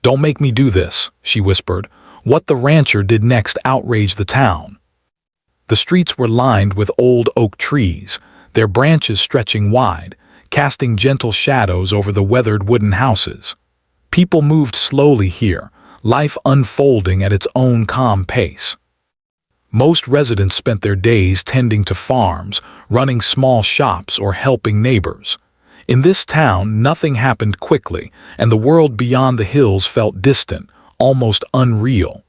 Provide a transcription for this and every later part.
"Don't make me do this," she whispered. What the rancher did next outraged the town. The streets were lined with old oak trees, their branches stretching wide, casting gentle shadows over the weathered wooden houses. People moved slowly here, life unfolding at its own calm pace. Most residents spent their days tending to farms, running small shops, or helping neighbors. In this town, nothing happened quickly, and the world beyond the hills felt distant, almost unreal.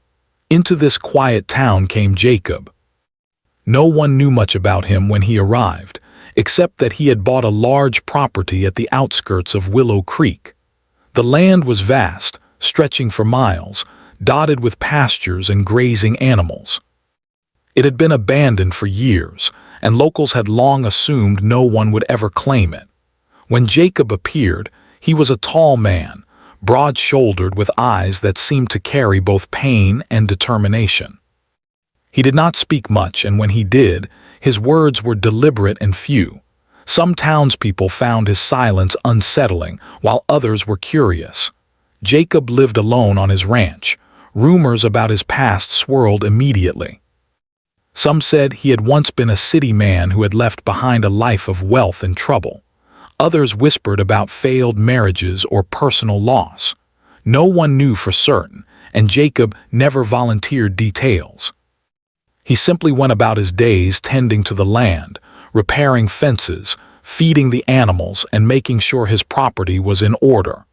Into this quiet town came Jacob. No one knew much about him when he arrived, except that he had bought a large property at the outskirts of Willow Creek. The land was vast, stretching for miles, dotted with pastures and grazing animals. It had been abandoned for years, and locals had long assumed no one would ever claim it. When Jacob appeared, he was a tall man, broad-shouldered with eyes that seemed to carry both pain and determination. He did not speak much, and when he did, his words were deliberate and few. Some townspeople found his silence unsettling, while others were curious. Jacob lived alone on his ranch. Rumors about his past swirled immediately. Some said he had once been a city man who had left behind a life of wealth and trouble. Others whispered about failed marriages or personal loss. No one knew for certain, and Jacob never volunteered details. He simply went about his days tending to the land, repairing fences, feeding the animals, and making sure his property was in order.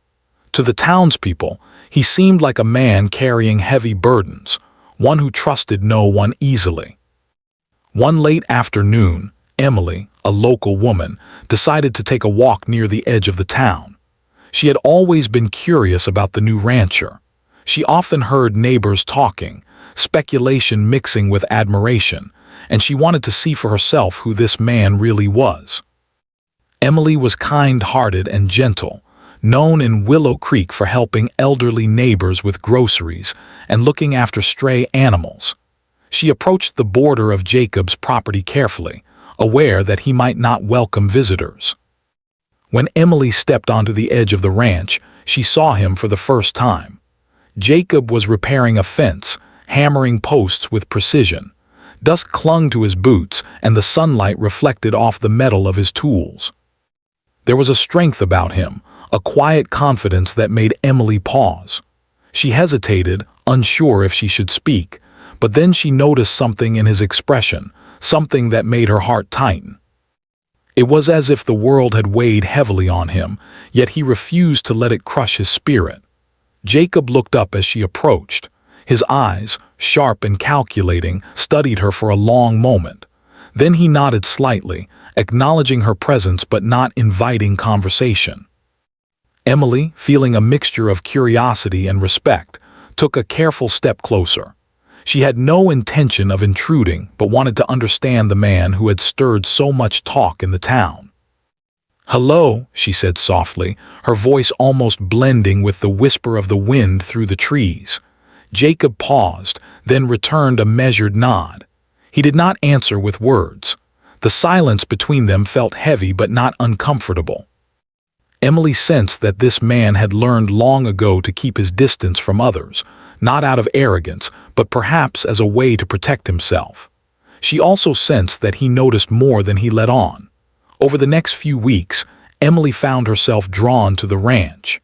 To the townspeople, he seemed like a man carrying heavy burdens, one who trusted no one easily. One late afternoon, Emily, a local woman, decided to take a walk near the edge of the town. She had always been curious about the new rancher. She often heard neighbors talking, speculation mixing with admiration, and she wanted to see for herself who this man really was. Emily was kind-hearted and gentle, known in Willow Creek for helping elderly neighbors with groceries and looking after stray animals. She approached the border of Jacob's property carefully, aware that he might not welcome visitors. When Emily stepped onto the edge of the ranch, she saw him for the first time. Jacob was repairing a fence, hammering posts with precision. Dust clung to his boots, and the sunlight reflected off the metal of his tools. There was a strength about him, a quiet confidence that made Emily pause. She hesitated, unsure if she should speak, but then she noticed something in his expression, something that made her heart tighten. It was as if the world had weighed heavily on him, yet he refused to let it crush his spirit. Jacob looked up as she approached. His eyes, sharp and calculating, studied her for a long moment. Then he nodded slightly, acknowledging her presence but not inviting conversation. Emily, feeling a mixture of curiosity and respect, took a careful step closer. She had no intention of intruding, but wanted to understand the man who had stirred so much talk in the town. "Hello," she said softly, her voice almost blending with the whisper of the wind through the trees. Jacob paused, then returned a measured nod. He did not answer with words. The silence between them felt heavy but not uncomfortable. Emily sensed that this man had learned long ago to keep his distance from others, not out of arrogance, but perhaps as a way to protect himself. She also sensed that he noticed more than he let on. Over the next few weeks, Emily found herself drawn to the ranch.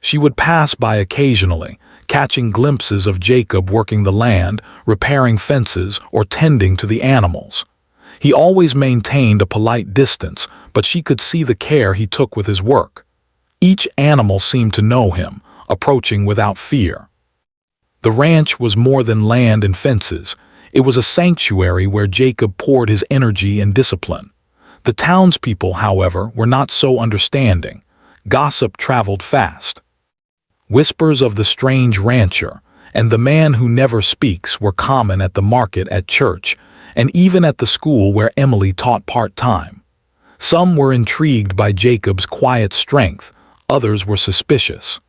She would pass by occasionally, catching glimpses of Jacob working the land, repairing fences, or tending to the animals. He always maintained a polite distance, but she could see the care he took with his work. Each animal seemed to know him, approaching without fear. The ranch was more than land and fences. It was a sanctuary where Jacob poured his energy and discipline. The townspeople, however, were not so understanding. Gossip traveled fast. Whispers of the strange rancher and the man who never speaks were common at the market, at church, and even at the school where Emily taught part-time. Some were intrigued by Jacob's quiet strength, others were suspicious.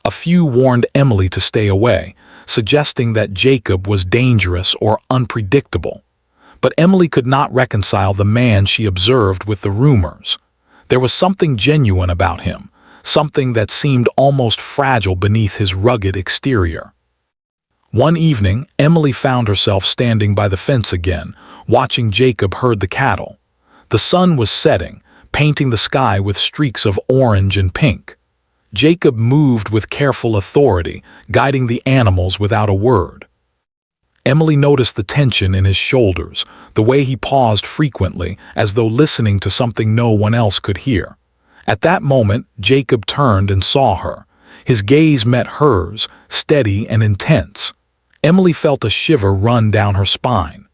A few warned Emily to stay away, suggesting that Jacob was dangerous or unpredictable. But Emily could not reconcile the man she observed with the rumors. There was something genuine about him, something that seemed almost fragile beneath his rugged exterior. One evening, Emily found herself standing by the fence again, watching Jacob herd the cattle. The sun was setting, painting the sky with streaks of orange and pink. Jacob moved with careful authority, guiding the animals without a word. Emily noticed the tension in his shoulders, the way he paused frequently, as though listening to something no one else could hear. At that moment, Jacob turned and saw her. His gaze met hers, steady and intense. Emily felt a shiver run down her spine.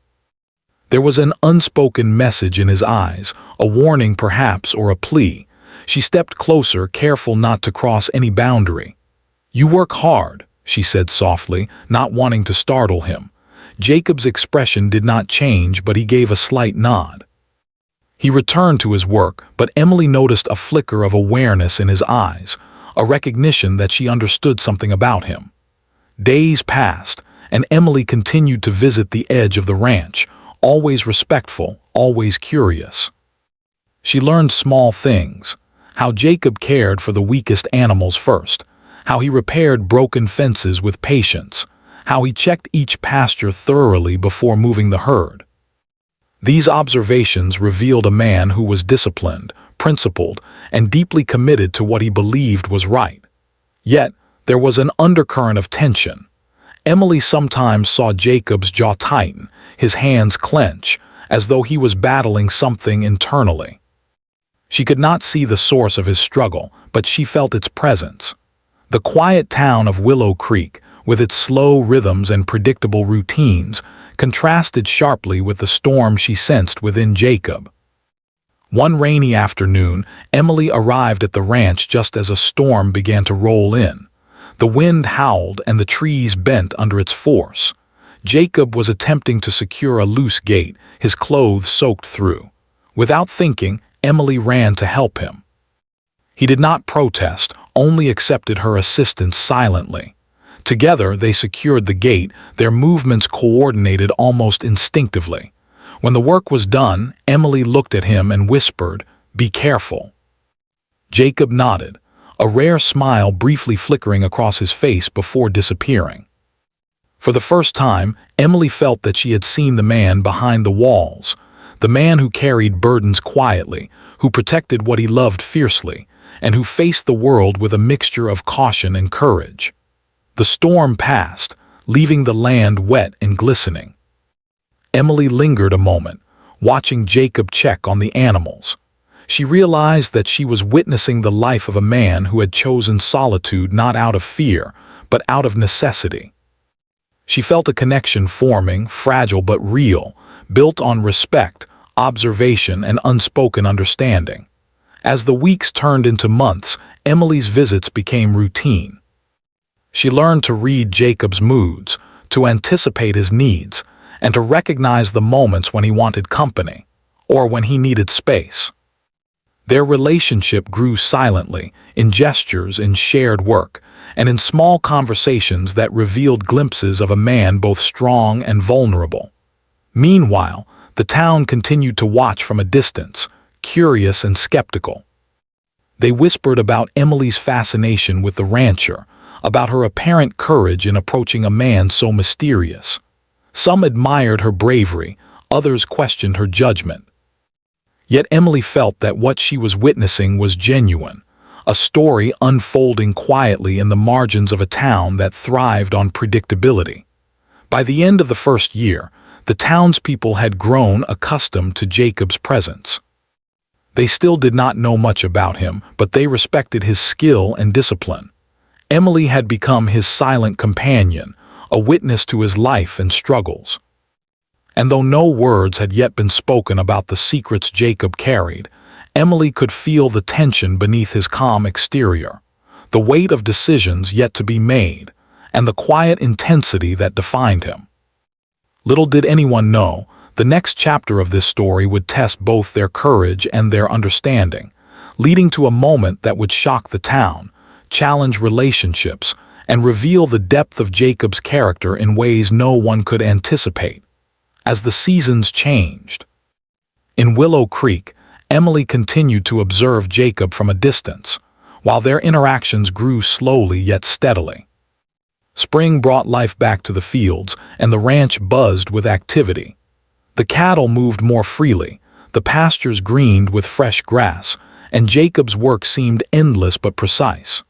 There was an unspoken message in his eyes, a warning perhaps, or a plea. She stepped closer, careful not to cross any boundary. "You work hard," she said softly, not wanting to startle him. Jacob's expression did not change, but he gave a slight nod. He returned to his work, but Emily noticed a flicker of awareness in his eyes, a recognition that she understood something about him. Days passed, and Emily continued to visit the edge of the ranch, always respectful, always curious. She learned small things: how Jacob cared for the weakest animals first, how he repaired broken fences with patience, how he checked each pasture thoroughly before moving the herd. These observations revealed a man who was disciplined, principled, and deeply committed to what he believed was right. Yet, there was an undercurrent of tension. Emily sometimes saw Jacob's jaw tighten, his hands clench, as though he was battling something internally. She could not see the source of his struggle, but she felt its presence. The quiet town of Willow Creek, with its slow rhythms and predictable routines, contrasted sharply with the storm she sensed within Jacob. One rainy afternoon, Emily arrived at the ranch just as a storm began to roll in. The wind howled and the trees bent under its force. Jacob was attempting to secure a loose gate, his clothes soaked through. Without thinking, Emily ran to help him. He did not protest, only accepted her assistance silently. Together, they secured the gate, their movements coordinated almost instinctively. When the work was done, Emily looked at him and whispered, "Be careful." Jacob nodded, a rare smile briefly flickering across his face before disappearing. For the first time, Emily felt that she had seen the man behind the walls, the man who carried burdens quietly, who protected what he loved fiercely, and who faced the world with a mixture of caution and courage. The storm passed, leaving the land wet and glistening. Emily lingered a moment, watching Jacob check on the animals. She realized that she was witnessing the life of a man who had chosen solitude not out of fear, but out of necessity. She felt a connection forming, fragile but real, built on respect, observation, and unspoken understanding. As the weeks turned into months, Emily's visits became routine. She learned to read Jacob's moods, to anticipate his needs, and to recognize the moments when he wanted company, or when he needed space. Their relationship grew silently, in gestures, in shared work, and in small conversations that revealed glimpses of a man both strong and vulnerable. Meanwhile, the town continued to watch from a distance, curious and skeptical. They whispered about Emily's fascination with the rancher, about her apparent courage in approaching a man so mysterious. Some admired her bravery, others questioned her judgment. Yet Emily felt that what she was witnessing was genuine, a story unfolding quietly in the margins of a town that thrived on predictability. By the end of the first year, the townspeople had grown accustomed to Jacob's presence. They still did not know much about him, but they respected his skill and discipline. Emily had become his silent companion, a witness to his life and struggles. And though no words had yet been spoken about the secrets Jacob carried, Emily could feel the tension beneath his calm exterior, the weight of decisions yet to be made, and the quiet intensity that defined him. Little did anyone know, the next chapter of this story would test both their courage and their understanding, leading to a moment that would shock the town, challenge relationships, and reveal the depth of Jacob's character in ways no one could anticipate. As the seasons changed. In Willow Creek, Emily continued to observe Jacob from a distance. while their interactions grew slowly yet steadily. Spring brought life back to the fields, and the ranch buzzed with activity. The cattle moved more freely, the pastures greened with fresh grass, and Jacob's work seemed endless but precise.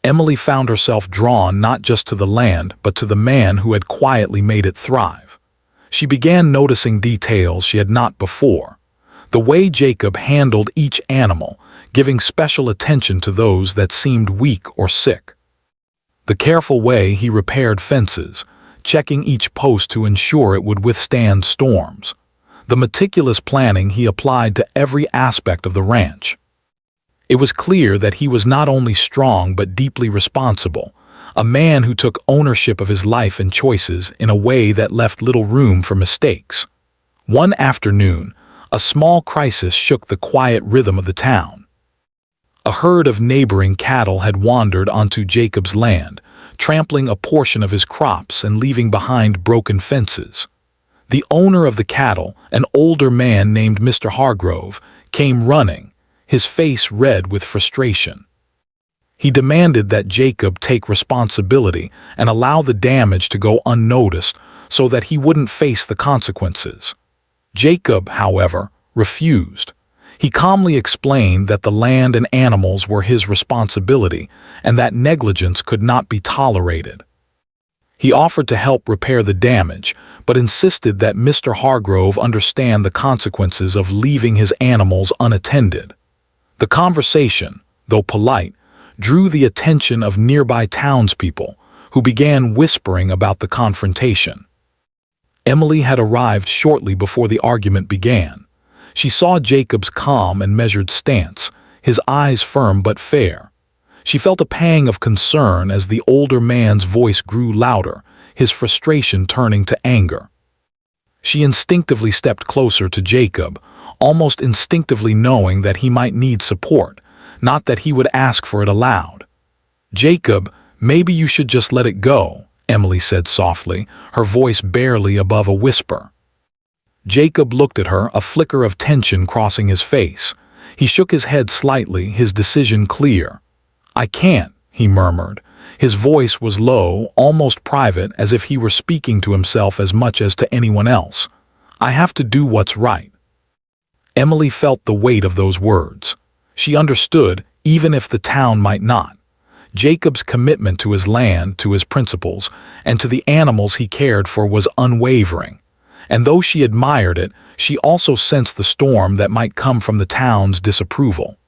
Emily found herself drawn not just to the land, but to the man who had quietly made it thrive. She began noticing details she had not before. The way Jacob handled each animal, giving special attention to those that seemed weak or sick. The careful way he repaired fences, checking each post to ensure it would withstand storms. The meticulous planning he applied to every aspect of the ranch. It was clear that he was not only strong but deeply responsible, a man who took ownership of his life and choices in a way that left little room for mistakes. One afternoon, a small crisis shook the quiet rhythm of the town. A herd of neighboring cattle had wandered onto Jacob's land, trampling a portion of his crops and leaving behind broken fences. The owner of the cattle, an older man named Mr. Hargrove, came running, his face red with frustration. He demanded that Jacob take responsibility and allow the damage to go unnoticed so that he wouldn't face the consequences. Jacob, however, refused. He calmly explained that the land and animals were his responsibility and that negligence could not be tolerated. He offered to help repair the damage, but insisted that Mr. Hargrove understand the consequences of leaving his animals unattended. The conversation, though polite, drew the attention of nearby townspeople, who began whispering about the confrontation. Emily had arrived shortly before the argument began. She saw Jacob's calm and measured stance, his eyes firm but fair. She felt a pang of concern as the older man's voice grew louder, his frustration turning to anger. She instinctively stepped closer to Jacob, almost instinctively knowing that he might need support, not that he would ask for it aloud. "Jacob, maybe you should just let it go," Emily said softly, her voice barely above a whisper. Jacob looked at her, a flicker of tension crossing his face. He shook his head slightly, his decision clear. "I can't," he murmured. His voice was low, almost private, as if he were speaking to himself as much as to anyone else. "I have to do what's right." Emily felt the weight of those words. She understood, even if the town might not. Jacob's commitment to his land, to his principles, and to the animals he cared for was unwavering. And though she admired it, she also sensed the storm that might come from the town's disapproval.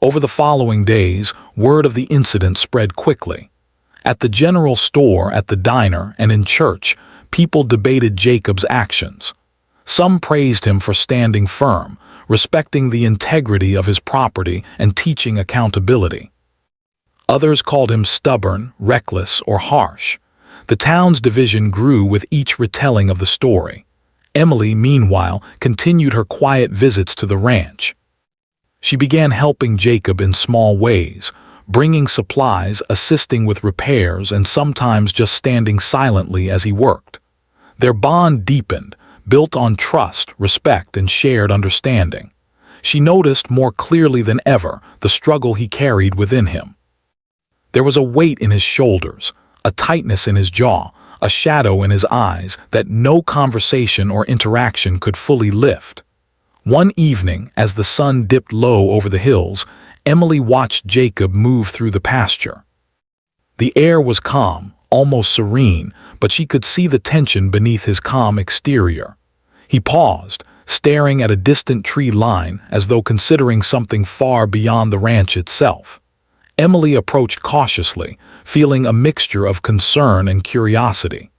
Over the following days, word of the incident spread quickly. At the general store, at the diner, and in church, people debated Jacob's actions. Some praised him for standing firm, respecting the integrity of his property and teaching accountability. Others called him stubborn, reckless, or harsh. The town's division grew with each retelling of the story. Emily, meanwhile, continued her quiet visits to the ranch. She began helping Jacob in small ways, bringing supplies, assisting with repairs, and sometimes just standing silently as he worked. Their bond deepened, built on trust, respect, and shared understanding. She noticed more clearly than ever the struggle he carried within him. There was a weight in his shoulders, a tightness in his jaw, a shadow in his eyes that no conversation or interaction could fully lift. One evening, as the sun dipped low over the hills, Emily watched Jacob move through the pasture. The air was calm, almost serene, but she could see the tension beneath his calm exterior. He paused, staring at a distant tree line as though considering something far beyond the ranch itself. Emily approached cautiously, feeling a mixture of concern and curiosity.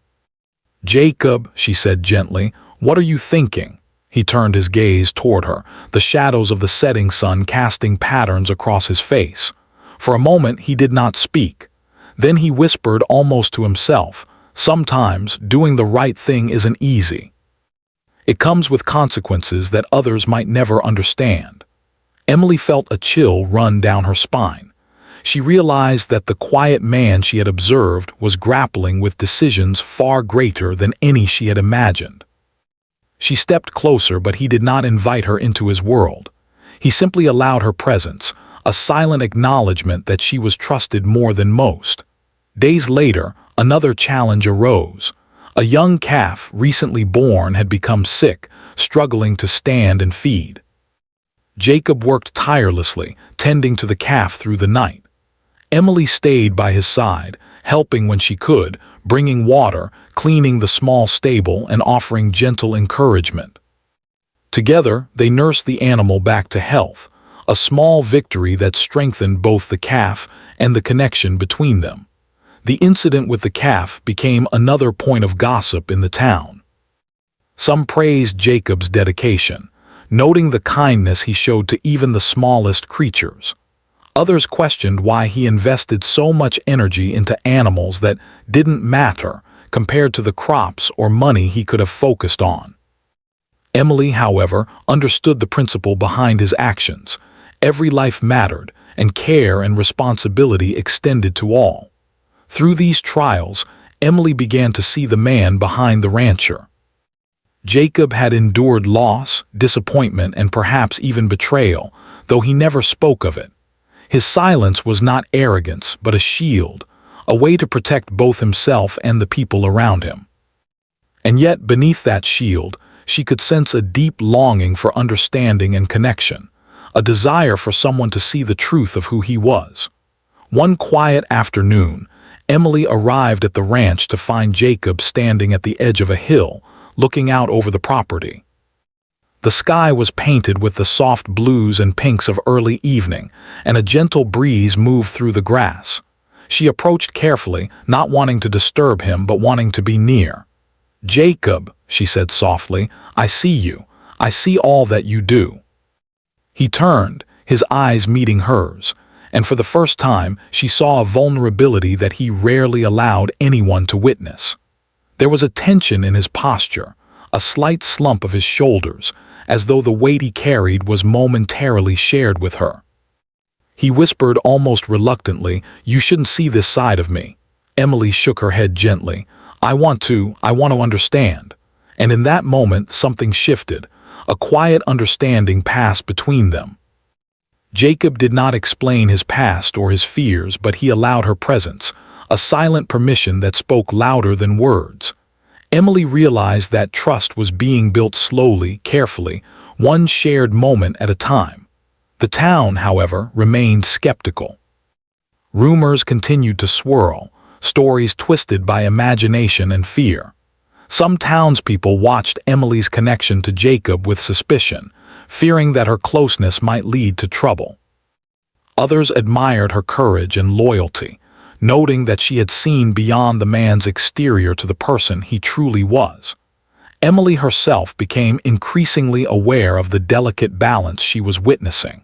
"Jacob," she said gently, "what are you thinking?" He turned his gaze toward her, the shadows of the setting sun casting patterns across his face. For a moment he did not speak. Then he whispered almost to himself, "Sometimes doing the right thing isn't easy. It comes with consequences that others might never understand." Emily felt a chill run down her spine. She realized that the quiet man she had observed was grappling with decisions far greater than any she had imagined. She stepped closer, but he did not invite her into his world. He simply allowed her presence, a silent acknowledgement that she was trusted more than most. Days later, another challenge arose. A young calf, recently born, had become sick, struggling to stand and feed. Jacob worked tirelessly, tending to the calf through the night. Emily stayed by his side, helping when she could, bringing water, cleaning the small stable, and offering gentle encouragement. Together, they nursed the animal back to health, a small victory that strengthened both the calf and the connection between them. The incident with the calf became another point of gossip in the town. Some praised Jacob's dedication, noting the kindness he showed to even the smallest creatures. Others questioned why he invested so much energy into animals that didn't matter compared to the crops or money he could have focused on. Emily, however, understood the principle behind his actions. Every life mattered, and care and responsibility extended to all. Through these trials, Emily began to see the man behind the rancher. Jacob had endured loss, disappointment, and perhaps even betrayal, though he never spoke of it. His silence was not arrogance, but a shield, a way to protect both himself and the people around him. And yet, beneath that shield, she could sense a deep longing for understanding and connection, a desire for someone to see the truth of who he was. One quiet afternoon, Emily arrived at the ranch to find Jacob standing at the edge of a hill, looking out over the property. The sky was painted with the soft blues and pinks of early evening, and a gentle breeze moved through the grass. She approached carefully, not wanting to disturb him but wanting to be near. "Jacob," she said softly, "I see you. I see all that you do." He turned, his eyes meeting hers, and for the first time she saw a vulnerability that he rarely allowed anyone to witness. There was a tension in his posture, a slight slump of his shoulders, as though the weight he carried was momentarily shared with her. He whispered almost reluctantly, "You shouldn't see this side of me." Emily shook her head gently. I want to understand." And in that moment, something shifted. A quiet understanding passed between them. Jacob did not explain his past or his fears, but he allowed her presence, a silent permission that spoke louder than words. Emily realized that trust was being built slowly, carefully, one shared moment at a time. The town, however, remained skeptical. Rumors continued to swirl, stories twisted by imagination and fear. Some townspeople watched Emily's connection to Jacob with suspicion, fearing that her closeness might lead to trouble. Others admired her courage and loyalty, noting that she had seen beyond the man's exterior to the person he truly was. Emily herself became increasingly aware of the delicate balance she was witnessing.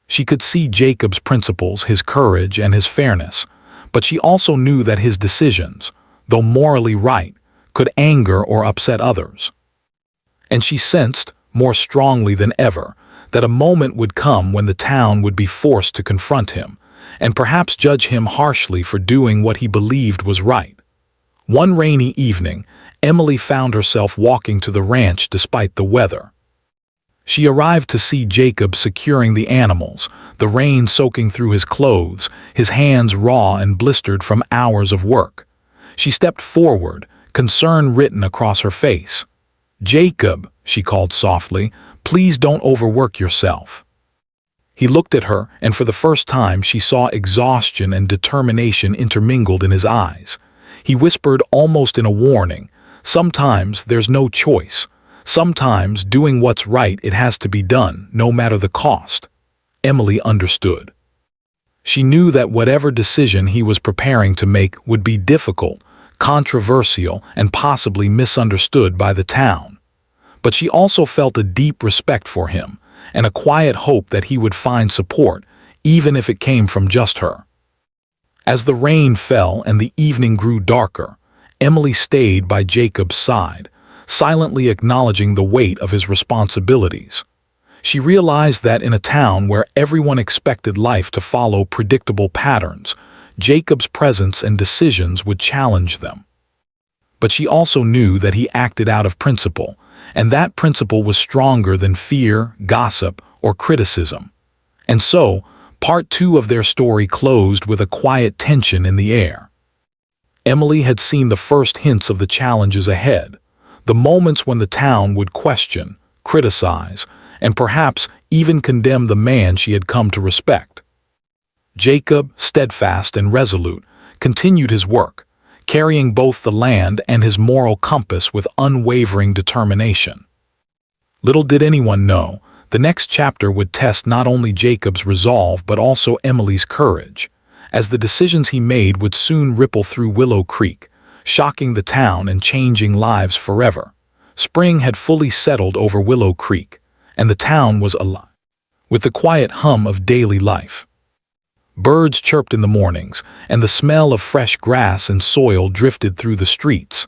She could see Jacob's principles, his courage, and his fairness, but she also knew that his decisions, though morally right, could anger or upset others. And she sensed, more strongly than ever, that a moment would come when the town would be forced to confront him, and perhaps judge him harshly for doing what he believed was right. One rainy evening, Emily found herself walking to the ranch despite the weather. She arrived to see Jacob securing the animals, the rain soaking through his clothes, his hands raw and blistered from hours of work. She stepped forward, concern written across her face. "Jacob," she called softly, "please don't overwork yourself." He looked at her, and for the first time she saw exhaustion and determination intermingled in his eyes. He whispered almost in a warning, "Sometimes there's no choice. Sometimes doing what's right, it has to be done, no matter the cost." Emily understood. She knew that whatever decision he was preparing to make would be difficult, controversial, and possibly misunderstood by the town. But she also felt a deep respect for him, and a quiet hope that he would find support, even if it came from just her. As the rain fell and the evening grew darker, Emily stayed by Jacob's side, silently acknowledging the weight of his responsibilities. She realized that in a town where everyone expected life to follow predictable patterns, Jacob's presence and decisions would challenge them. But she also knew that he acted out of principle, and that principle was stronger than fear, gossip, or criticism. And so, Part 2 of their story closed with a quiet tension in the air. Emily had seen the first hints of the challenges ahead, the moments when the town would question, criticize, and perhaps even condemn the man she had come to respect. Jacob, steadfast and resolute, continued his work, carrying both the land and his moral compass with unwavering determination. Little did anyone know, the next chapter would test not only Jacob's resolve but also Emily's courage, as the decisions he made would soon ripple through Willow Creek, shocking the town and changing lives forever. Spring had fully settled over Willow Creek, and the town was alive with the quiet hum of daily life. Birds chirped in the mornings, and the smell of fresh grass and soil drifted through the streets.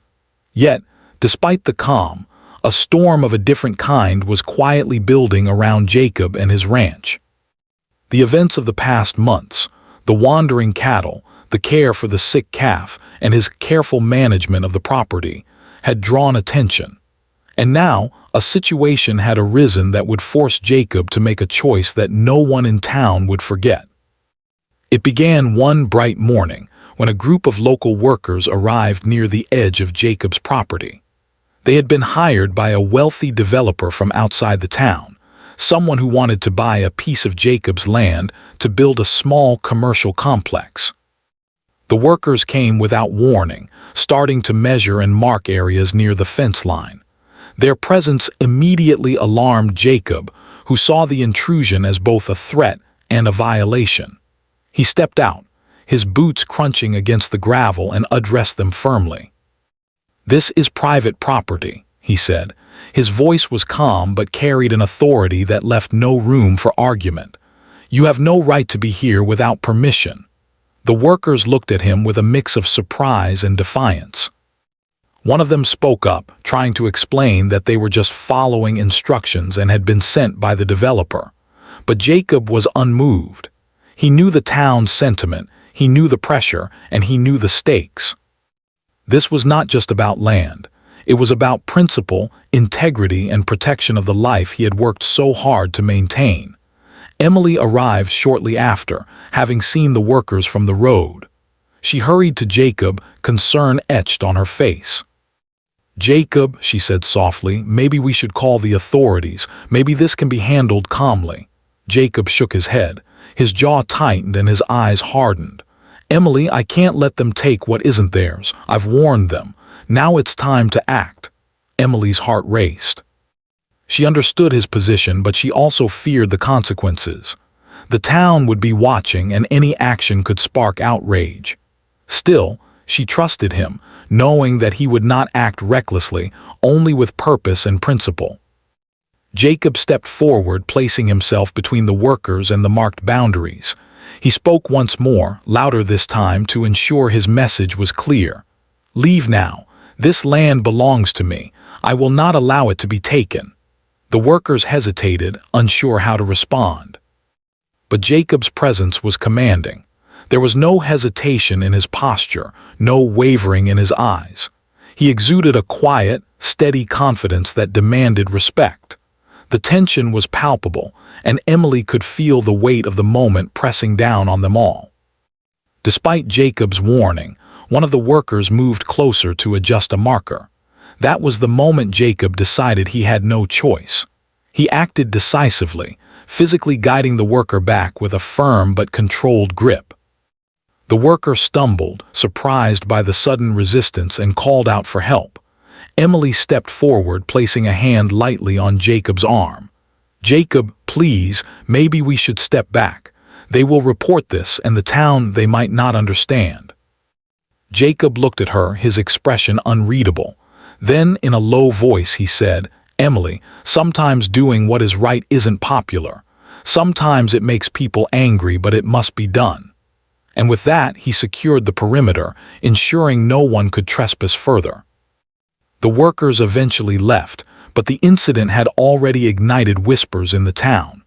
Yet, despite the calm, a storm of a different kind was quietly building around Jacob and his ranch. The events of the past months, the wandering cattle, the care for the sick calf, and his careful management of the property, had drawn attention. And now, a situation had arisen that would force Jacob to make a choice that no one in town would forget. It began one bright morning when a group of local workers arrived near the edge of Jacob's property. They had been hired by a wealthy developer from outside the town, someone who wanted to buy a piece of Jacob's land to build a small commercial complex. The workers came without warning, starting to measure and mark areas near the fence line. Their presence immediately alarmed Jacob, who saw the intrusion as both a threat and a violation. He stepped out, his boots crunching against the gravel, and addressed them firmly. "This is private property," he said. His voice was calm but carried an authority that left no room for argument. "You have no right to be here without permission." The workers looked at him with a mix of surprise and defiance. One of them spoke up, trying to explain that they were just following instructions and had been sent by the developer. But Jacob was unmoved. He knew the town's sentiment, he knew the pressure, and he knew the stakes. This was not just about land. It was about principle, integrity, and protection of the life he had worked so hard to maintain. Emily arrived shortly after, having seen the workers from the road. She hurried to Jacob, concern etched on her face. "Jacob," she said softly, "maybe we should call the authorities. Maybe this can be handled calmly." Jacob shook his head. His jaw tightened and his eyes hardened. "Emily, I can't let them take what isn't theirs. I've warned them. Now it's time to act." Emily's heart raced. She understood his position, but she also feared the consequences. The town would be watching, and any action could spark outrage. Still, she trusted him, knowing that he would not act recklessly, only with purpose and principle. Jacob stepped forward, placing himself between the workers and the marked boundaries. He spoke once more, louder this time, to ensure his message was clear. "Leave now. This land belongs to me. I will not allow it to be taken." The workers hesitated, unsure how to respond. But Jacob's presence was commanding. There was no hesitation in his posture, no wavering in his eyes. He exuded a quiet, steady confidence that demanded respect. The tension was palpable, and Emily could feel the weight of the moment pressing down on them all. Despite Jacob's warning, one of the workers moved closer to adjust a marker. That was the moment Jacob decided he had no choice. He acted decisively, physically guiding the worker back with a firm but controlled grip. The worker stumbled, surprised by the sudden resistance, and called out for help. Emily stepped forward, placing a hand lightly on Jacob's arm. "Jacob, please, maybe we should step back. They will report this, and the town, they might not understand." Jacob looked at her, his expression unreadable. Then, in a low voice, he said, "Emily, sometimes doing what is right isn't popular. Sometimes it makes people angry, but it must be done." And with that, he secured the perimeter, ensuring no one could trespass further. The workers eventually left, but the incident had already ignited whispers in the town.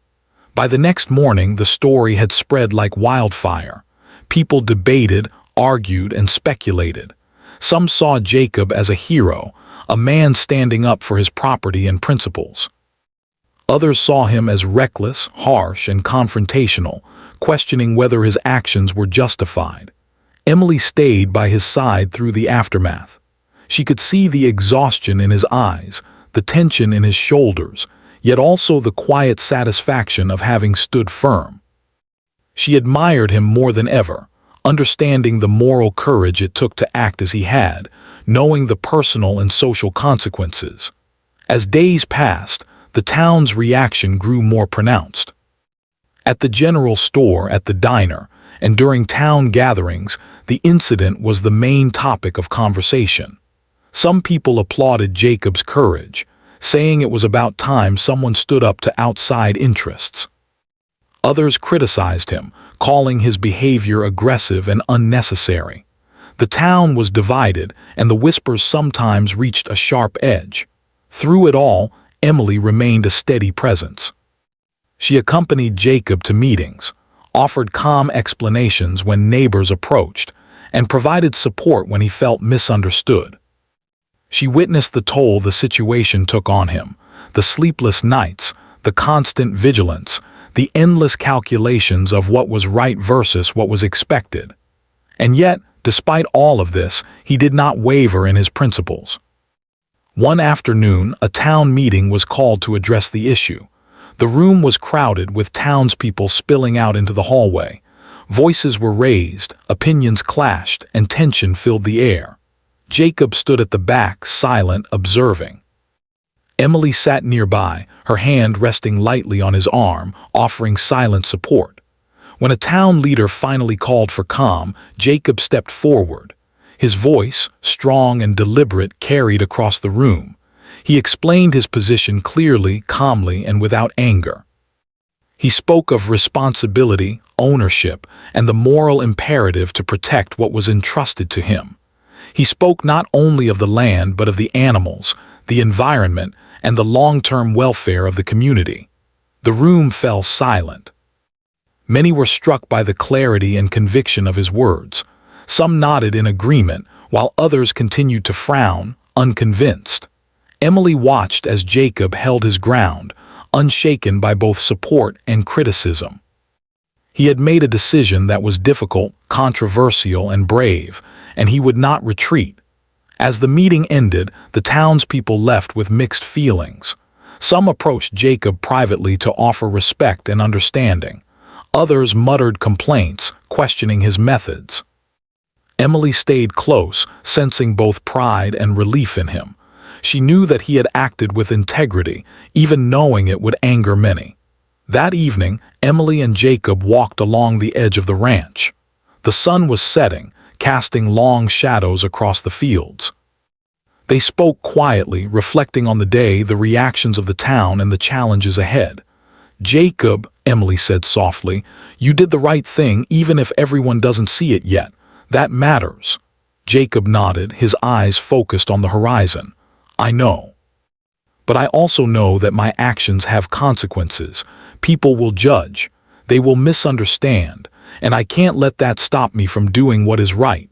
By the next morning, the story had spread like wildfire. People debated, argued, and speculated. Some saw Jacob as a hero, a man standing up for his property and principles. Others saw him as reckless, harsh, and confrontational, questioning whether his actions were justified. Emily stayed by his side through the aftermath. She could see the exhaustion in his eyes, the tension in his shoulders, yet also the quiet satisfaction of having stood firm. She admired him more than ever, understanding the moral courage it took to act as he had, knowing the personal and social consequences. As days passed, the town's reaction grew more pronounced. At the general store, at the diner, and during town gatherings, the incident was the main topic of conversation. Some people applauded Jacob's courage, saying it was about time someone stood up to outside interests. Others criticized him, calling his behavior aggressive and unnecessary. The town was divided, and the whispers sometimes reached a sharp edge. Through it all, Emily remained a steady presence. She accompanied Jacob to meetings, offered calm explanations when neighbors approached, and provided support when he felt misunderstood. She witnessed the toll the situation took on him, the sleepless nights, the constant vigilance, the endless calculations of what was right versus what was expected. And yet, despite all of this, he did not waver in his principles. One afternoon, a town meeting was called to address the issue. The room was crowded with townspeople spilling out into the hallway. Voices were raised, opinions clashed, and tension filled the air. Jacob stood at the back, silent, observing. Emily sat nearby, her hand resting lightly on his arm, offering silent support. When a town leader finally called for calm, Jacob stepped forward. His voice, strong and deliberate, carried across the room. He explained his position clearly, calmly, and without anger. He spoke of responsibility, ownership, and the moral imperative to protect what was entrusted to him. He spoke not only of the land but of the animals, the environment, and the long-term welfare of the community. The room fell silent. Many were struck by the clarity and conviction of his words. Some nodded in agreement, while others continued to frown, unconvinced. Emily watched as Jacob held his ground, unshaken by both support and criticism. He had made a decision that was difficult, controversial, and brave, and he would not retreat. As the meeting ended, the townspeople left with mixed feelings. Some approached Jacob privately to offer respect and understanding. Others muttered complaints, questioning his methods. Emily stayed close, sensing both pride and relief in him. She knew that he had acted with integrity, even knowing it would anger many. That evening, Emily and Jacob walked along the edge of the ranch. The sun was setting, casting long shadows across the fields. They spoke quietly, reflecting on the day, the reactions of the town, and the challenges ahead. "Jacob," Emily said softly, "you did the right thing even if everyone doesn't see it yet. That matters." Jacob nodded, his eyes focused on the horizon. "I know. But I also know that my actions have consequences. People will judge. They will misunderstand. And I can't let that stop me from doing what is right."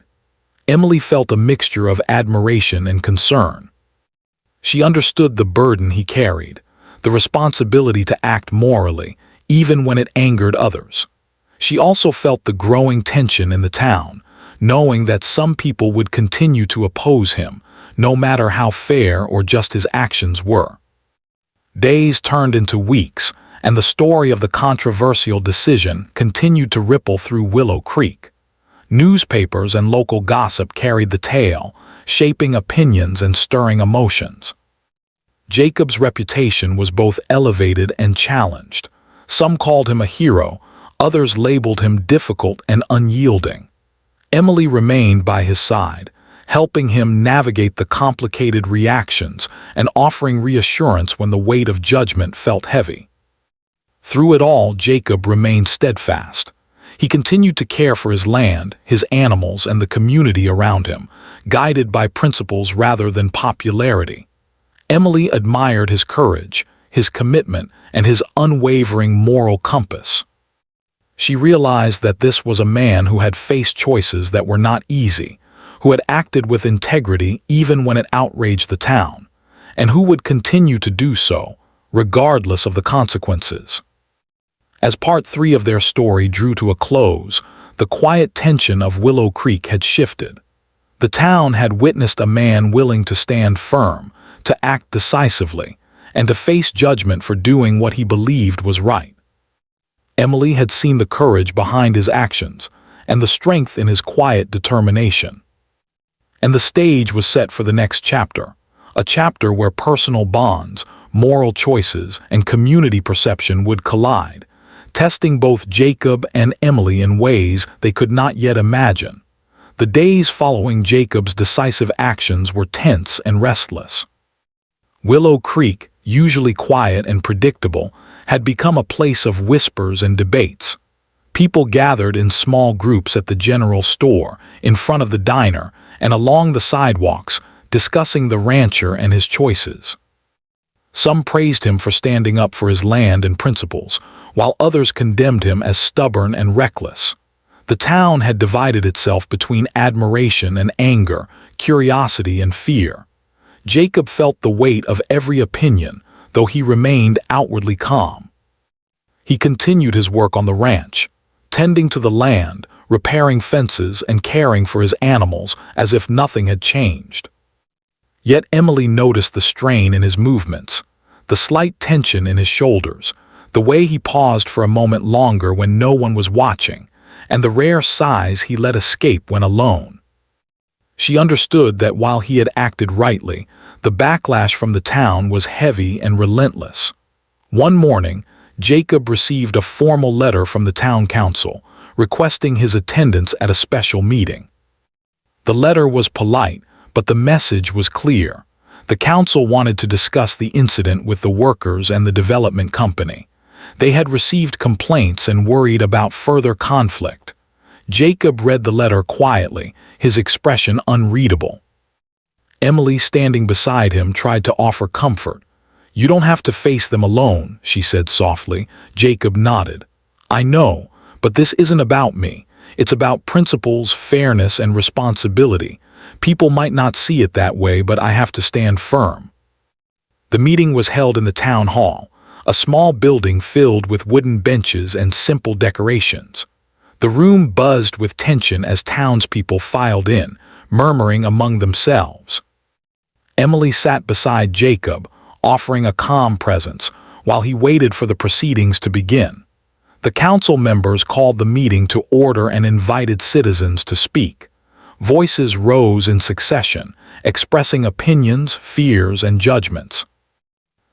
Emily felt a mixture of admiration and concern. She understood the burden he carried, the responsibility to act morally, even when it angered others. She also felt the growing tension in the town, knowing that some people would continue to oppose him, no matter how fair or just his actions were. Days turned into weeks, and the story of the controversial decision continued to ripple through Willow Creek. Newspapers and local gossip carried the tale, shaping opinions and stirring emotions. Jacob's reputation was both elevated and challenged. Some called him a hero, others labeled him difficult and unyielding. Emily remained by his side, helping him navigate the complicated reactions and offering reassurance when the weight of judgment felt heavy. Through it all, Jacob remained steadfast. He continued to care for his land, his animals, and the community around him, guided by principles rather than popularity. Emily admired his courage, his commitment, and his unwavering moral compass. She realized that this was a man who had faced choices that were not easy, who had acted with integrity even when it outraged the town, and who would continue to do so, regardless of the consequences. As part 3 of their story drew to a close, the quiet tension of Willow Creek had shifted. The town had witnessed a man willing to stand firm, to act decisively, and to face judgment for doing what he believed was right. Emily had seen the courage behind his actions and the strength in his quiet determination. And the stage was set for the next chapter, a chapter where personal bonds, moral choices, and community perception would collide, testing both Jacob and Emily in ways they could not yet imagine. The days following Jacob's decisive actions were tense and restless. Willow Creek, usually quiet and predictable, had become a place of whispers and debates. People gathered in small groups at the general store, in front of the diner, and along the sidewalks, discussing the rancher and his choices. Some praised him for standing up for his land and principles, while others condemned him as stubborn and reckless. The town had divided itself between admiration and anger, curiosity and fear. Jacob felt the weight of every opinion, though he remained outwardly calm. He continued his work on the ranch, tending to the land, repairing fences, and caring for his animals as if nothing had changed. Yet Emily noticed the strain in his movements, the slight tension in his shoulders, the way he paused for a moment longer when no one was watching, and the rare sighs he let escape when alone. She understood that while he had acted rightly, the backlash from the town was heavy and relentless. One morning, Jacob received a formal letter from the town council, requesting his attendance at a special meeting. The letter was polite, but the message was clear. The council wanted to discuss the incident with the workers and the development company. They had received complaints and worried about further conflict. Jacob read the letter quietly, his expression unreadable. Emily, standing beside him, tried to offer comfort. "You don't have to face them alone," she said softly. Jacob nodded. "I know, but this isn't about me. It's about principles, fairness, and responsibility. People might not see it that way, but I have to stand firm." The meeting was held in the town hall, a small building filled with wooden benches and simple decorations. The room buzzed with tension as townspeople filed in, murmuring among themselves. Emily sat beside Jacob, offering a calm presence, while he waited for the proceedings to begin. The council members called the meeting to order and invited citizens to speak. Voices rose in succession, expressing opinions, fears, and judgments.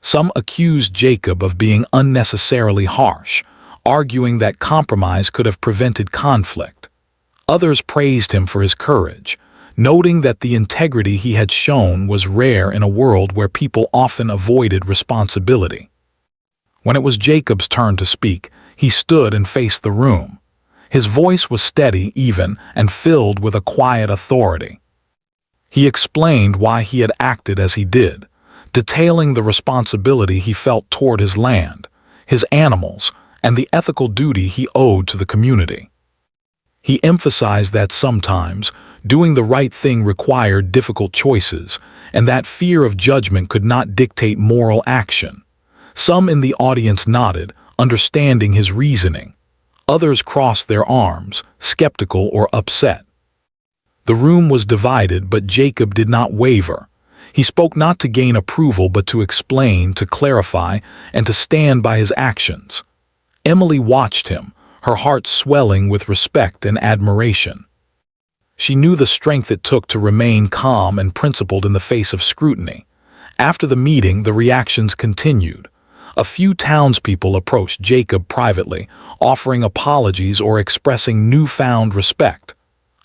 Some accused Jacob of being unnecessarily harsh, arguing that compromise could have prevented conflict. Others praised him for his courage, noting that the integrity he had shown was rare in a world where people often avoided responsibility. When it was Jacob's turn to speak, he stood and faced the room. His voice was steady, even, and filled with a quiet authority. He explained why he had acted as he did, detailing the responsibility he felt toward his land, his animals, and the ethical duty he owed to the community. He emphasized that sometimes doing the right thing required difficult choices, and that fear of judgment could not dictate moral action. Some in the audience nodded, understanding his reasoning. Others crossed their arms, skeptical or upset. The room was divided, but Jacob did not waver. He spoke not to gain approval, but to explain, to clarify, and to stand by his actions. Emily watched him, her heart swelling with respect and admiration. She knew the strength it took to remain calm and principled in the face of scrutiny. After the meeting, the reactions continued. A few townspeople approached Jacob privately, offering apologies or expressing newfound respect.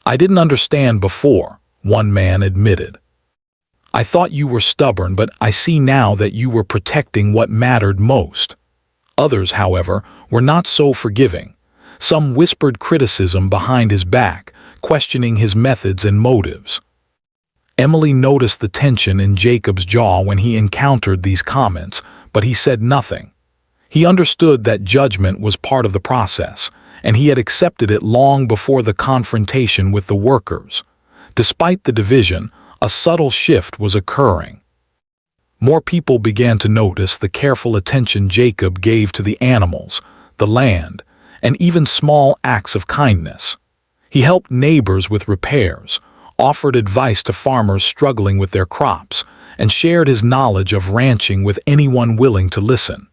"I didn't understand before," one man admitted. "I thought you were stubborn, but I see now that you were protecting what mattered most." Others, however, were not so forgiving. Some whispered criticism behind his back, questioning his methods and motives. Emily noticed the tension in Jacob's jaw when he encountered these comments, but he said nothing. He understood that judgment was part of the process, and he had accepted it long before the confrontation with the workers. Despite the division, a subtle shift was occurring. More people began to notice the careful attention Jacob gave to the animals, the land, and even small acts of kindness. He helped neighbors with repairs, offered advice to farmers struggling with their crops, and shared his knowledge of ranching with anyone willing to listen.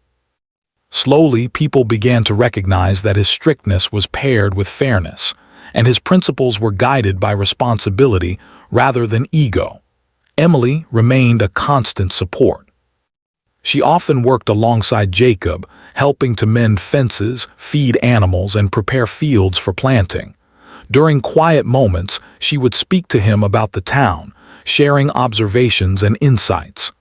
Slowly, people began to recognize that his strictness was paired with fairness, and his principles were guided by responsibility rather than ego. Emily remained a constant support. She often worked alongside Jacob, helping to mend fences, feed animals, and prepare fields for planting. During quiet moments, she would speak to him about the town, sharing observations and insights.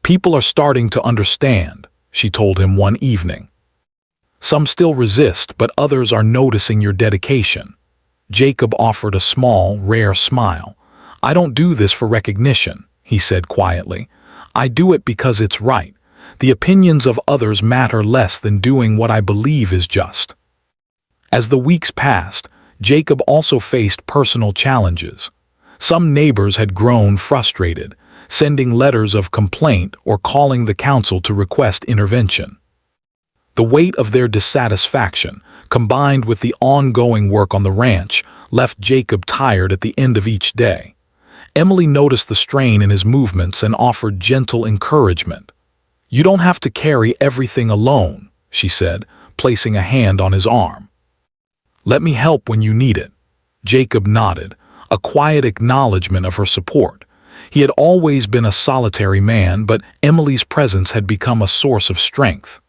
"People are starting to understand," she told him one evening. "Some still resist, but others are noticing your dedication." Jacob offered a small, rare smile. "I don't do this for recognition," he said quietly. "I do it because it's right. The opinions of others matter less than doing what I believe is just." As the weeks passed, Jacob also faced personal challenges. Some neighbors had grown frustrated, sending letters of complaint or calling the council to request intervention. The weight of their dissatisfaction, combined with the ongoing work on the ranch, left Jacob tired at the end of each day. Emily noticed the strain in his movements and offered gentle encouragement. "You don't have to carry everything alone," she said, placing a hand on his arm. "Let me help when you need it." Jacob nodded, a quiet acknowledgement of her support. He had always been a solitary man, but Emily's presence had become a source of strength.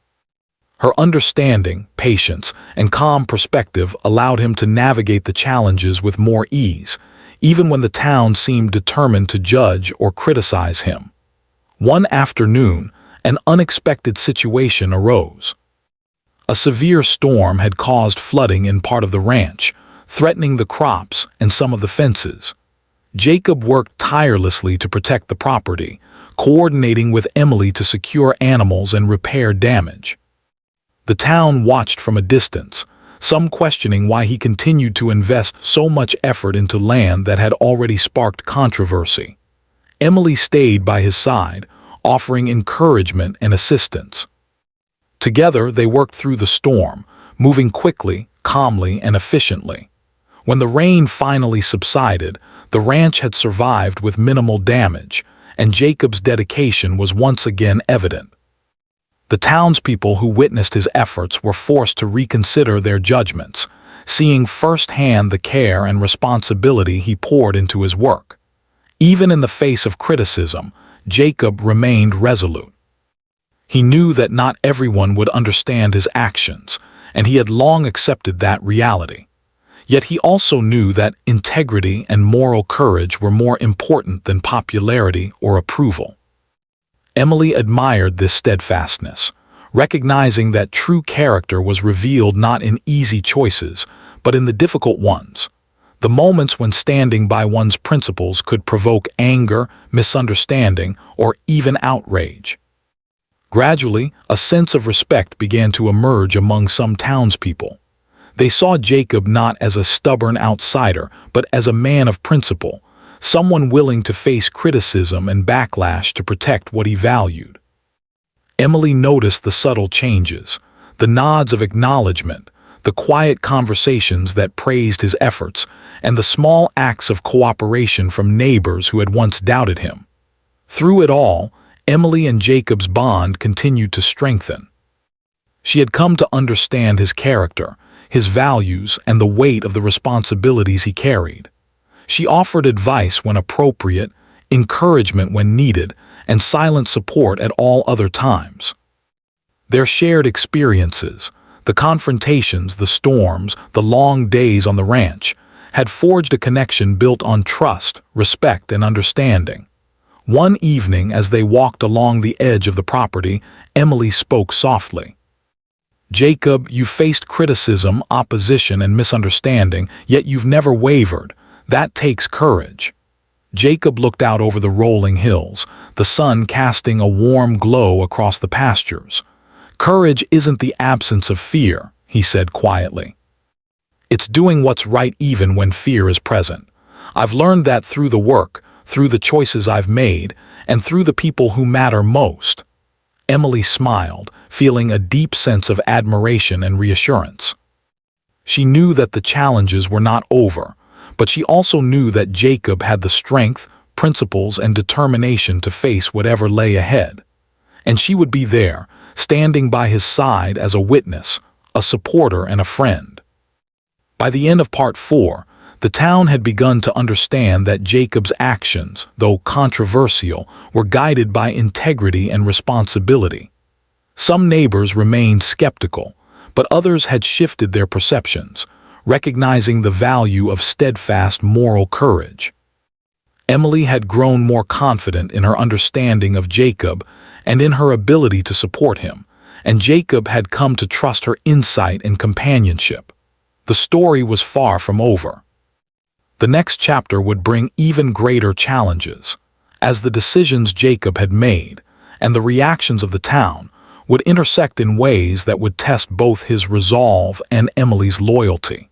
Her understanding, patience, and calm perspective allowed him to navigate the challenges with more ease, even when the town seemed determined to judge or criticize him. One afternoon, an unexpected situation arose. A severe storm had caused flooding in part of the ranch, threatening the crops and some of the fences. Jacob worked tirelessly to protect the property, coordinating with Emily to secure animals and repair damage. The town watched from a distance, some questioning why he continued to invest so much effort into land that had already sparked controversy. Emily stayed by his side, offering encouragement and assistance. Together, they worked through the storm, moving quickly, calmly, and efficiently. When the rain finally subsided, the ranch had survived with minimal damage, and Jacob's dedication was once again evident. The townspeople who witnessed his efforts were forced to reconsider their judgments, seeing firsthand the care and responsibility he poured into his work. Even in the face of criticism, Jacob remained resolute. He knew that not everyone would understand his actions, and he had long accepted that reality. Yet he also knew that integrity and moral courage were more important than popularity or approval. Emily admired this steadfastness, recognizing that true character was revealed not in easy choices, but in the difficult ones, the moments when standing by one's principles could provoke anger, misunderstanding, or even outrage. Gradually, a sense of respect began to emerge among some townspeople. They saw Jacob not as a stubborn outsider, but as a man of principle, someone willing to face criticism and backlash to protect what he valued. Emily noticed the subtle changes, the nods of acknowledgement, the quiet conversations that praised his efforts, and the small acts of cooperation from neighbors who had once doubted him. Through it all, Emily and Jacob's bond continued to strengthen. She had come to understand his character, his values, and the weight of the responsibilities he carried. She offered advice when appropriate, encouragement when needed, and silent support at all other times. Their shared experiences, the confrontations, the storms, the long days on the ranch, had forged a connection built on trust, respect, and understanding. One evening, as they walked along the edge of the property, Emily spoke softly. "Jacob, you faced criticism, opposition, and misunderstanding, yet you've never wavered. That takes courage." Jacob looked out over the rolling hills, the sun casting a warm glow across the pastures. "Courage isn't the absence of fear," he said quietly. "It's doing what's right even when fear is present. I've learned that through the work, through the choices I've made, and through the people who matter most." Emily smiled, feeling a deep sense of admiration and reassurance. She knew that the challenges were not over, but she also knew that Jacob had the strength, principles, and determination to face whatever lay ahead. And she would be there, standing by his side as a witness, a supporter, and a friend. By the end of Part 4, the town had begun to understand that Jacob's actions, though controversial, were guided by integrity and responsibility. Some neighbors remained skeptical, but others had shifted their perceptions, recognizing the value of steadfast moral courage. Emily had grown more confident in her understanding of Jacob and in her ability to support him, and Jacob had come to trust her insight and companionship. The story was far from over. The next chapter would bring even greater challenges, as the decisions Jacob had made and the reactions of the town would intersect in ways that would test both his resolve and Emily's loyalty.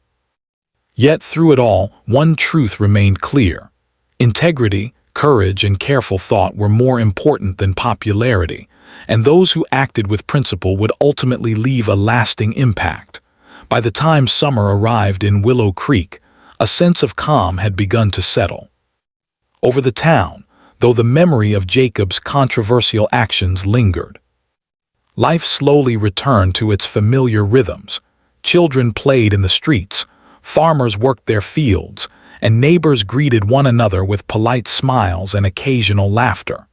Yet through it all, one truth remained clear. Integrity, courage, and careful thought were more important than popularity, and those who acted with principle would ultimately leave a lasting impact. By the time summer arrived in Willow Creek, a sense of calm had begun to settle over the town, though the memory of Jacob's controversial actions lingered. Life slowly returned to its familiar rhythms. Children played in the streets, farmers worked their fields, and neighbors greeted one another with polite smiles and occasional laughter.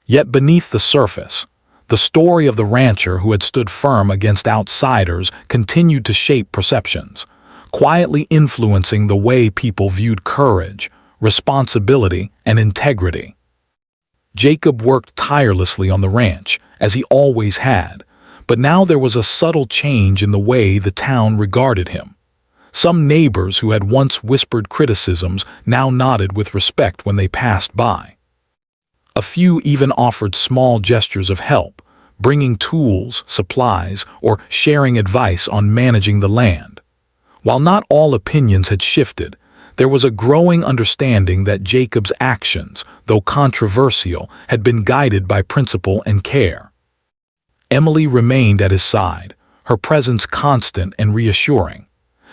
Yet beneath the surface, the story of the rancher who had stood firm against outsiders continued to shape perceptions, quietly influencing the way people viewed courage, responsibility, and integrity. Jacob worked tirelessly on the ranch, as he always had, but now there was a subtle change in the way the town regarded him. Some neighbors who had once whispered criticisms now nodded with respect when they passed by. A few even offered small gestures of help, bringing tools, supplies, or sharing advice on managing the land. While not all opinions had shifted, there was a growing understanding that Jacob's actions, though controversial, had been guided by principle and care. Emily remained at his side, her presence constant and reassuring.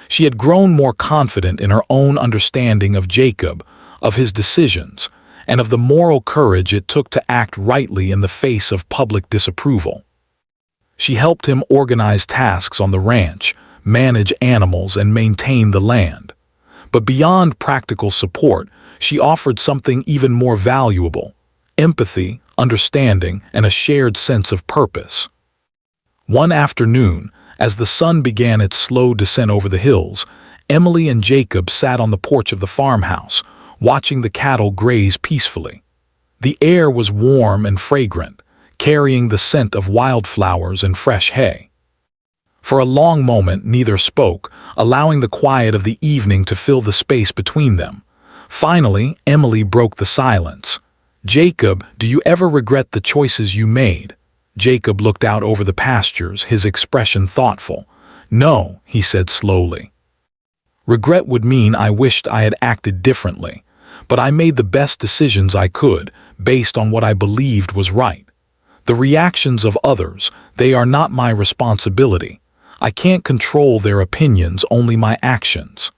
She had grown more confident in her own understanding of Jacob, of his decisions, and of the moral courage it took to act rightly in the face of public disapproval. She helped him organize tasks on the ranch, manage animals, and maintain the land. But beyond practical support, she offered something even more valuable: empathy, understanding, and a shared sense of purpose. One afternoon, as the sun began its slow descent over the hills, Emily and Jacob sat on the porch of the farmhouse, watching the cattle graze peacefully. The air was warm and fragrant, carrying the scent of wildflowers and fresh hay. For a long moment, neither spoke, allowing the quiet of the evening to fill the space between them. Finally, Emily broke the silence. "Jacob, do you ever regret the choices you made?" Jacob looked out over the pastures, his expression thoughtful. "No," he said slowly. "Regret would mean I wished I had acted differently, but I made the best decisions I could, based on what I believed was right. The reactions of others, they are not my responsibility. I can't control their opinions, only my actions."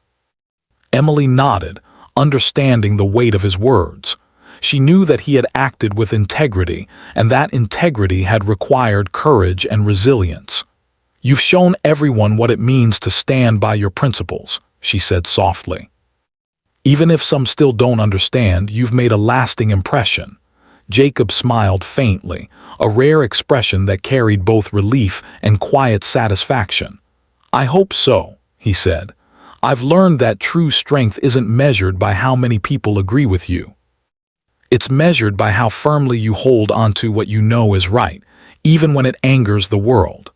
Emily nodded, understanding the weight of his words. She knew that he had acted with integrity, and that integrity had required courage and resilience. "You've shown everyone what it means to stand by your principles," she said softly. "Even if some still don't understand, you've made a lasting impression." Jacob smiled faintly, a rare expression that carried both relief and quiet satisfaction. "I hope so," he said. "I've learned that true strength isn't measured by how many people agree with you. It's measured by how firmly you hold onto what you know is right, even when it angers the world."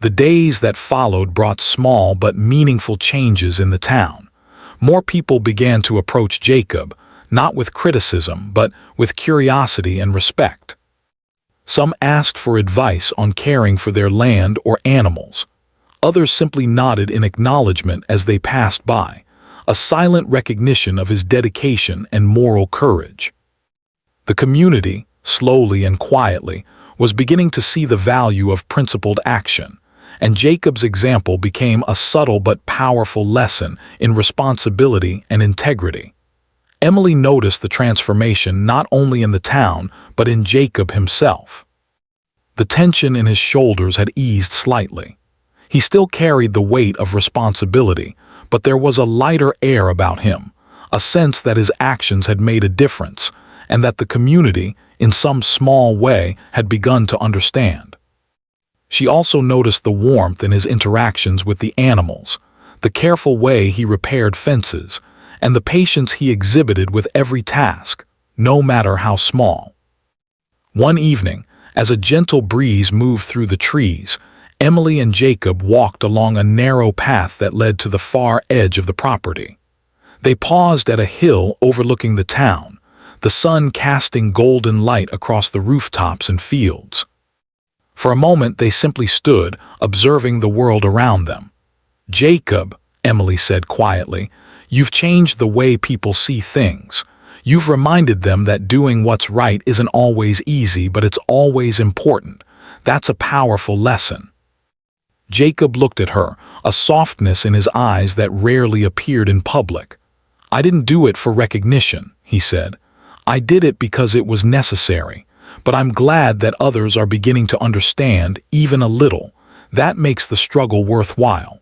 The days that followed brought small but meaningful changes in the town. More people began to approach Jacob, not with criticism, but with curiosity and respect. Some asked for advice on caring for their land or animals. Others simply nodded in acknowledgement as they passed by, a silent recognition of his dedication and moral courage. The community, slowly and quietly, was beginning to see the value of principled action, and Jacob's example became a subtle but powerful lesson in responsibility and integrity. Emily noticed the transformation not only in the town, but in Jacob himself. The tension in his shoulders had eased slightly. He still carried the weight of responsibility, but there was a lighter air about him, a sense that his actions had made a difference, and that the community, in some small way, had begun to understand. She also noticed the warmth in his interactions with the animals, the careful way he repaired fences, and the patience he exhibited with every task, no matter how small. One evening, as a gentle breeze moved through the trees, Emily and Jacob walked along a narrow path that led to the far edge of the property. They paused at a hill overlooking the town, the sun casting golden light across the rooftops and fields. For a moment they simply stood, observing the world around them. "Jacob," Emily said quietly, "you've changed the way people see things. You've reminded them that doing what's right isn't always easy, but it's always important. That's a powerful lesson." Jacob looked at her, a softness in his eyes that rarely appeared in public. "I didn't do it for recognition," he said. "I did it because it was necessary. But I'm glad that others are beginning to understand, even a little. That makes the struggle worthwhile."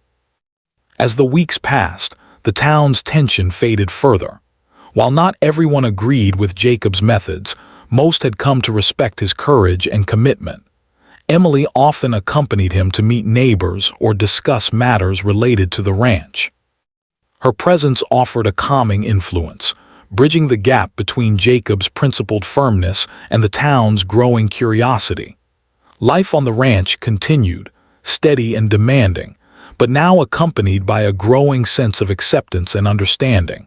As the weeks passed, the town's tension faded further. While not everyone agreed with Jacob's methods, most had come to respect his courage and commitment. Emily often accompanied him to meet neighbors or discuss matters related to the ranch. Her presence offered a calming influence, bridging the gap between Jacob's principled firmness and the town's growing curiosity. Life on the ranch continued, steady and demanding, but now accompanied by a growing sense of acceptance and understanding.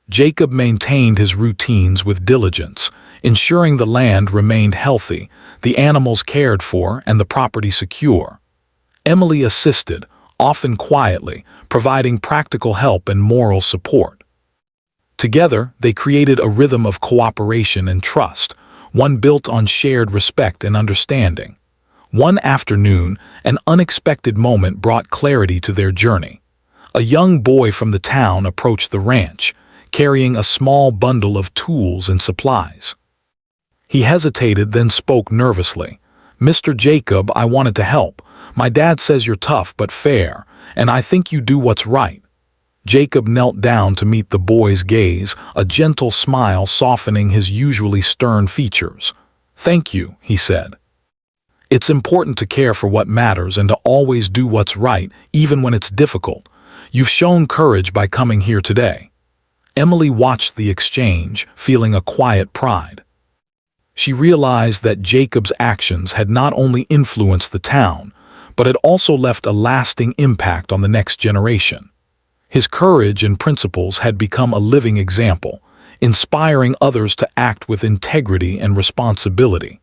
Jacob maintained his routines with diligence, ensuring the land remained healthy, the animals cared for, and the property secure. Emily assisted, often quietly, providing practical help and moral support. Together, they created a rhythm of cooperation and trust, one built on shared respect and understanding. One afternoon, an unexpected moment brought clarity to their journey. A young boy from the town approached the ranch, carrying a small bundle of tools and supplies. He hesitated, then spoke nervously. "Mr. Jacob, I wanted to help. My dad says you're tough but fair, and I think you do what's right." Jacob knelt down to meet the boy's gaze, a gentle smile softening his usually stern features. "Thank you," he said. "It's important to care for what matters and to always do what's right, even when it's difficult. You've shown courage by coming here today." Emily watched the exchange, feeling a quiet pride. She realized that Jacob's actions had not only influenced the town, but had also left a lasting impact on the next generation. His courage and principles had become a living example, inspiring others to act with integrity and responsibility.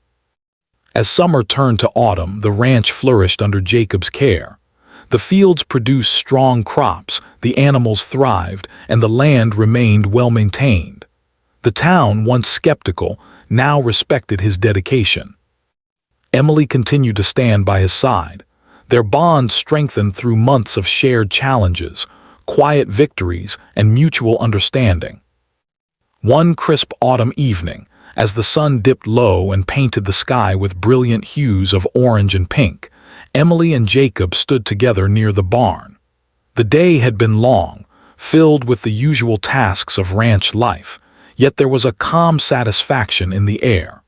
As summer turned to autumn, the ranch flourished under Jacob's care. The fields produced strong crops, the animals thrived, and the land remained well-maintained. The town, once skeptical, now respected his dedication. Emily continued to stand by his side. Their bond strengthened through months of shared challenges, quiet victories, and mutual understanding. One crisp autumn evening, as the sun dipped low and painted the sky with brilliant hues of orange and pink, Emily and Jacob stood together near the barn. The day had been long, filled with the usual tasks of ranch life, yet there was a calm satisfaction in the air.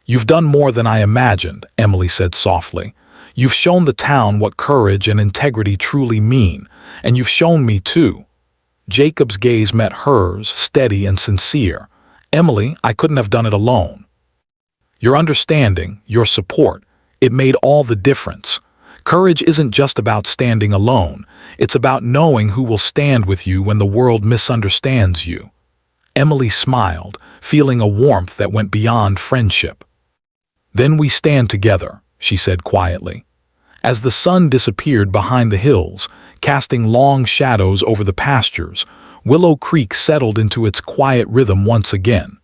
"You've done more than I imagined," Emily said softly. "You've shown the town what courage and integrity truly mean, and you've shown me too." Jacob's gaze met hers, steady and sincere. "Emily, I couldn't have done it alone. Your understanding, your support, it made all the difference. Courage isn't just about standing alone, it's about knowing who will stand with you when the world misunderstands you." Emily smiled, feeling a warmth that went beyond friendship. "Then we stand together," she said quietly. As the sun disappeared behind the hills, casting long shadows over the pastures, Willow Creek settled into its quiet rhythm once again.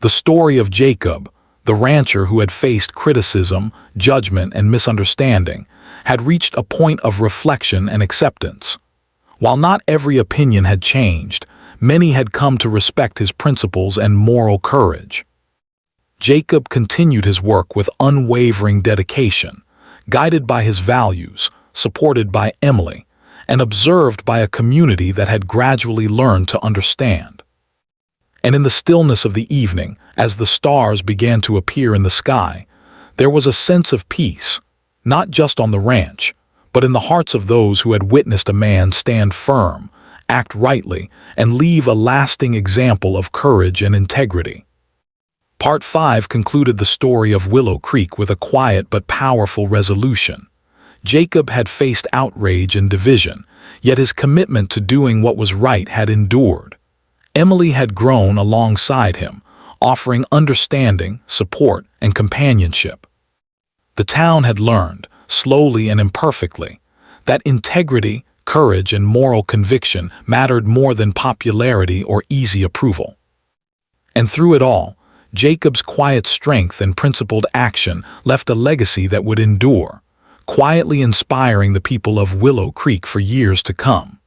The story of Jacob, The rancher, who had faced criticism, judgment, and misunderstanding, had reached a point of reflection and acceptance. While not every opinion had changed, many had come to respect his principles and moral courage. Jacob continued his work with unwavering dedication, guided by his values, supported by Emily, and observed by a community that had gradually learned to understand. And in the stillness of the evening, as the stars began to appear in the sky, there was a sense of peace, not just on the ranch, but in the hearts of those who had witnessed a man stand firm, act rightly, and leave a lasting example of courage and integrity. Part 5 concluded the story of Willow Creek with a quiet but powerful resolution. Jacob had faced outrage and division, yet his commitment to doing what was right had endured. Emily had grown alongside him, offering understanding, support, and companionship. The town had learned, slowly and imperfectly, that integrity, courage, and moral conviction mattered more than popularity or easy approval. And through it all, Jacob's quiet strength and principled action left a legacy that would endure, quietly inspiring the people of Willow Creek for years to come.